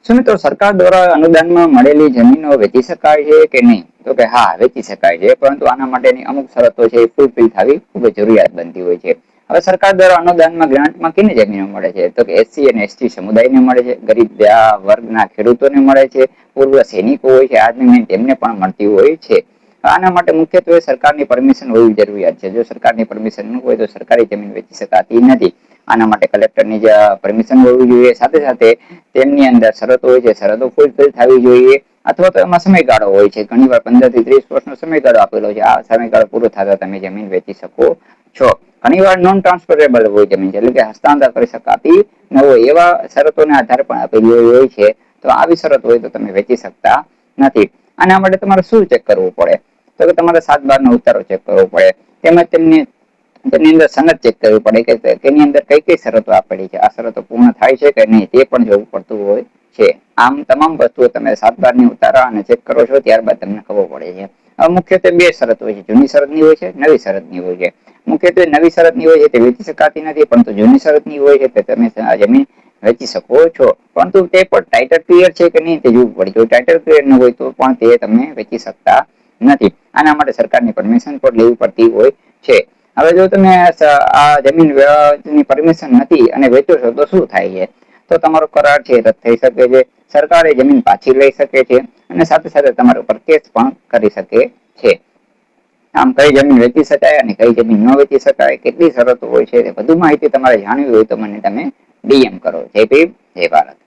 શું મિત્રો સરકાર દ્વારા અનુદાનમાં મળેલી જમીનો વેચી શકાય છે કે નહીં? તો કે હા, વેચી શકાય છે, પરંતુ આના માટેની અમુક શરતો છે એ ફૂલફિલ થવી ખૂબ જ જરૂરિયાત બનતી હોય છે. હવે સરકાર દ્વારા અનુદાનમાં ગ્રાન્ટમાં કેને જમીનો મળે છે? તો કે એસસી અને એસટી સમુદાયને મળે છે, ગરીબ વર્ગના ખેડૂતોને મળે છે, પૂર્વ સૈનિકો હોય છે, આર્મી તેમને પણ મળતી હોય છે. આના માટે મુખ્યત્વે સરકારની પરમિશન હોવી જરૂરિયાત છે. જો સરકારની પરમિશન ન હોય તો સરકારી જમીન વેચી શકાતી નથી. આના માટે કલેક્ટરની જે પરમિશન હોવી જોઈએ. સાથે સાથે તેમની અંદર શરતો હોય છે, શરતો ફૂલફિલ થવી જોઈએ. અથવા તો એમાં સમયગાળો હોય છે. ઘણી વાર 15 થી 30 વર્ષનો સમયગાળો આપેલો છે. આ સમયગાળો પૂરો થતા તમે જમીન વેચી શકો છો. ઘણી વાર નોન ટ્રાન્સફરેબલ હોય જમીન છે, એટલે કે હસ્તાંતર કરી શકાતી ન હોય એવા શરતોને આધારે પણ આપેલી હોય છે. તો આવી શરત હોય તો તમે વેચી શકતા નથી. આના માટે તમારે શું ચેક કરવું પડે? તો કે તમારે 7/12 નો ઉતારો ચેક કરવો પડે. તેમજ તેની અંદર સનદ ચેક કરવી પડે કે તેની અંદર કઈ કઈ શરતો આપેલી છે. આ શરતો પૂર્ણ થાય છે કે નહીં તે પણ જોવું પડતું હોય છે. આમ તમામ વસ્તુઓ તમે 7/12 ની ઉતારો અને ચેક કરો છો, ત્યારબાદ તમને ખબર પડે છે. મુખ્યત્વે બે શરત હોય છે. જૂની શરતની હોય છે, નવી શરતની હોય છે. મુખ્યત્વે નવી શરતની હોય છે તે વેચી શકાતી નથી, પરંતુ જૂની શરતની હોય છે તે તમે જમીન વેચી શકો છો. પરંતુ તે પણ ટાઇટલ ક્લિયર છે કે નહીં તે જોવું પડે. જો ટાઇટલ ક્લિયર ન હોય તો પણ તે તમે વેચી શકતા નથી. આના માટે સરકારની પરમિશન પણ લેવી પડતી હોય છે. હવે જો તમે આ જમીન પરમિશન નથી અને વેચો છો તો શું થાય છે? તો તમારો કરાર છે રદ થઈ શકે છે. સરકારે જમીન પાછી લઈ શકે છે અને સાથે સાથે તમારા ઉપર કેસ પણ કરી શકે છે. આમ કઈ જમીન વેચી શકાય અને કઈ જમીન ન વેચી શકાય, કેટલી શરતો હોય છે, વધુ માહિતી તમારે જાણવી હોય તો મને તમે DM કરો. જય ભીમ, જય ભારત.